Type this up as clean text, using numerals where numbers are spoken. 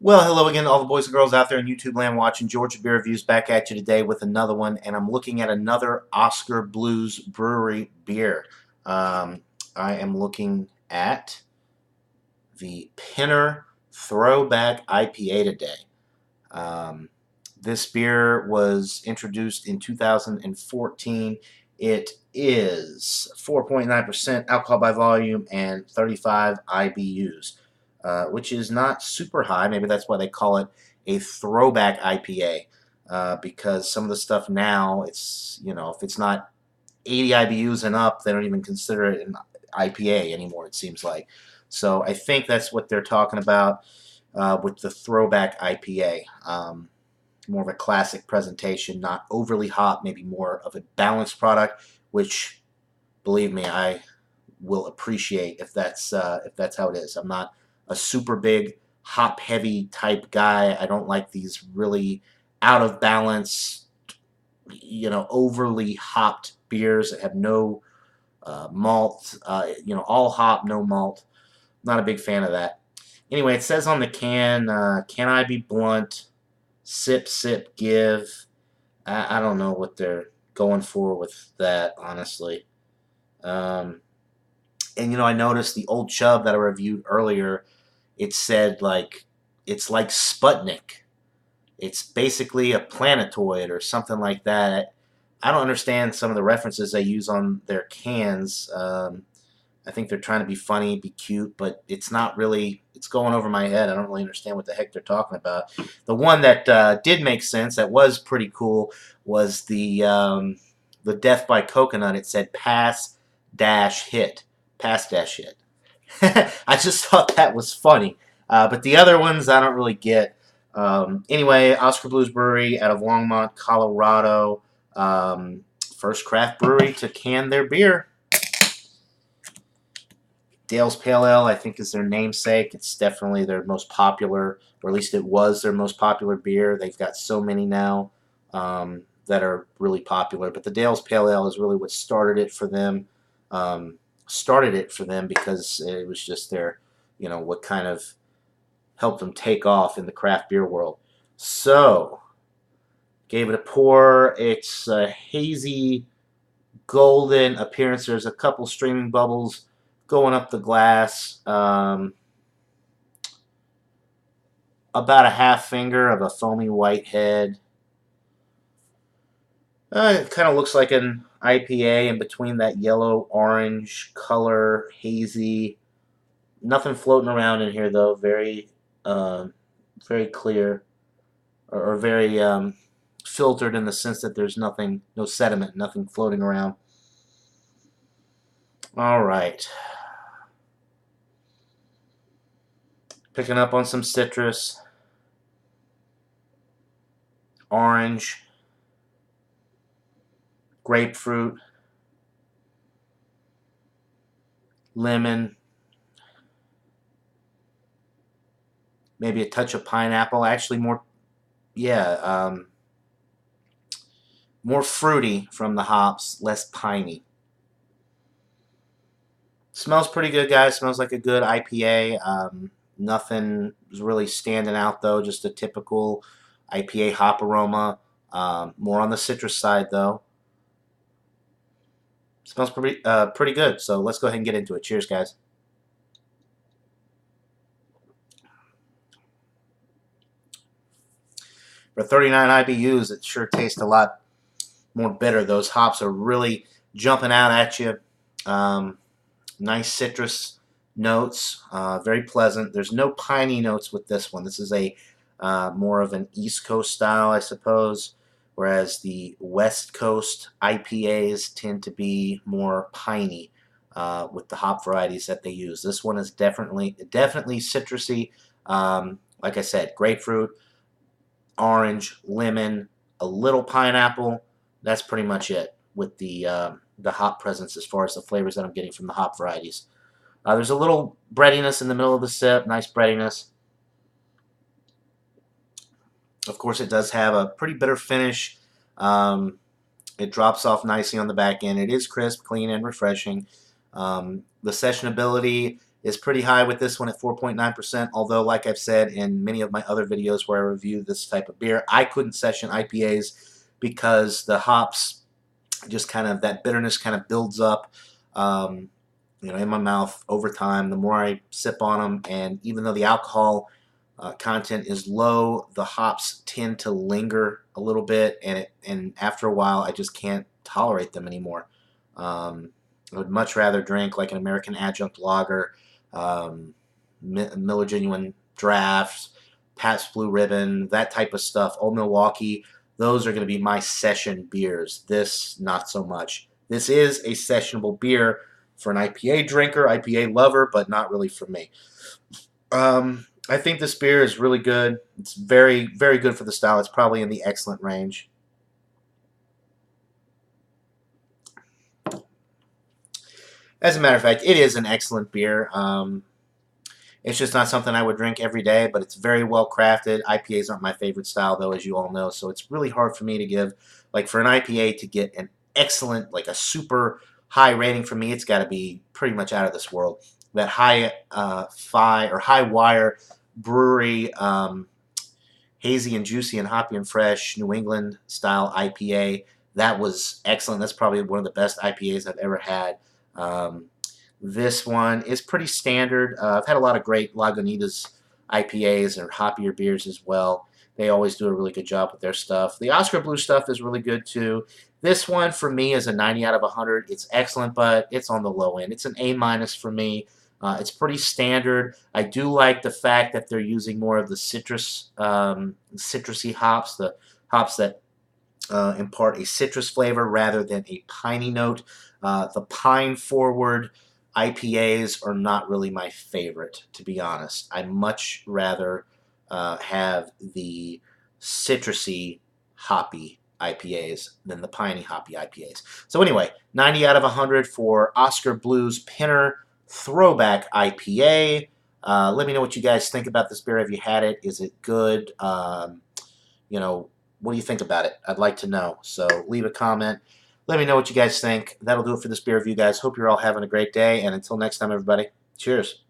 Well, hello again to all the boys and girls out there in YouTube land watching Georgia Beer Reviews, back at you today with another one, and I'm looking at another Oskar Blues Brewery beer. Um, I am looking at the Pinner Throwback IPA today. Um, this beer was introduced in 2014. It is 4.9% alcohol by volume and 35 IBUs, which is not super high. Maybe that's why they call it a throwback IPA, because some of the stuff now, if it's not 80 IBUs and up, they don't even consider it an IPA anymore, it seems like. So I think that's what they're talking about with the throwback IPA. More of a classic presentation, not overly hot, maybe more of a balanced product, which, believe me, I will appreciate if that's how it is. I'm not a super big hop heavy type guy. I don't like these really out of balance, overly hopped beers that have no malt. All hop, no malt. Not a big fan of that. Anyway, it says on the can, "Can I be blunt? Sip, sip, give." I don't know what they're going for with that, honestly. Um, and I noticed the old Chub that I reviewed earlier. It said it's like Sputnik. It's basically a planetoid or something like that. I don't understand some of the references they use on their cans. I think they're trying to be funny, be cute, but it's not really. It's going over my head. I don't really understand what the heck they're talking about. The one that did make sense, that was pretty cool, was the Death by Coconut. It said pass dash hit, pass dash hit. I just thought that was funny. But the other ones I don't really get. Anyway, Oskar Blues Brewery out of Longmont, Colorado. First craft brewery to can their beer. Dale's Pale Ale, I think, is their namesake. It's definitely their most popular, or at least it was their most popular beer. They've got so many now that are really popular. But the Dale's Pale Ale is really what started it for them. Because it was just what kind of helped them take off in the craft beer world. So, gave it a pour. It's a hazy golden appearance. There's a couple streaming bubbles going up the glass. About a half finger of a foamy white head. It kind of looks like an IPA in between that yellow-orange color, hazy. Nothing floating around in here, though. Very, very clear, or very filtered in the sense that there's nothing, no sediment, nothing floating around. All right. Picking up on some citrus, orange, grapefruit, lemon, maybe a touch of pineapple. Actually, more fruity from the hops, less piney. Smells pretty good, guys. Smells like a good IPA. Nothing is really standing out, though. Just a typical IPA hop aroma. More on the citrus side, though. Smells pretty good. So let's go ahead and get into it. Cheers, guys. For 39 IBUs, it sure tastes a lot more bitter. Those hops are really jumping out at you. Nice citrus notes, very pleasant. There's no piney notes with this one. This is a more of an East Coast style, I suppose, whereas the West Coast IPAs tend to be more piney with the hop varieties that they use. This one is definitely citrusy. Like I said, grapefruit, orange, lemon, a little pineapple. That's pretty much it with the hop presence as far as the flavors that I'm getting from the hop varieties. There's a little breadiness in the middle of the sip, nice breadiness. Of course, it does have a pretty bitter finish. It drops off nicely on the back end. It is crisp, clean, and refreshing. The sessionability is pretty high with this one at 4.9%, although like I've said in many of my other videos where I review this type of beer, I couldn't session IPAs because the hops just kind of, that bitterness kind of builds up in my mouth over time the more I sip on them, and even though the alcohol content is low, the hops tend to linger a little bit, and after a while I just can't tolerate them anymore. I would much rather drink like an American Adjunct Lager, Miller Genuine Draft, Pabst Blue Ribbon, that type of stuff, Old Milwaukee. Those are going to be my session beers. This, not so much. This is a sessionable beer for an IPA drinker, IPA lover, but not really for me. I think this beer is really good. It's very, very good for the style. It's probably in the excellent range. As a matter of fact, it is an excellent beer. It's just not something I would drink every day, but it's very well crafted. IPAs aren't my favorite style, though, as you all know, so it's really hard for me to give, like for an IPA to get an excellent, like a super high rating for me, it's got to be pretty much out of this world. That high high wire brewery hazy and juicy and hoppy and fresh New England style IPA, that was excellent. That's probably one of the best IPAs I've ever had. This one is pretty standard. I've had a lot of great Lagunitas IPAs or hoppier beers as well. They always do a really good job with their stuff. The Oskar Blue stuff is really good too. This one for me is a 90 out of 100. It's excellent, but it's on the low end. It's an A- for me. It's pretty standard. I do like the fact that they're using more of the citrusy hops, the hops that impart a citrus flavor rather than a piney note. The pine forward IPAs are not really my favorite, to be honest. I much rather have the citrusy hoppy IPAs than the piney hoppy IPAs. So anyway, 90 out of 100 for Oskar Blues Pinner Throwback IPA. Let me know what you guys think about this beer. Have you had it? Is it good? What do you think about it? I'd like to know. So leave a comment. Let me know what you guys think. That'll do it for this beer review, guys. Hope you're all having a great day. And until next time, everybody, cheers.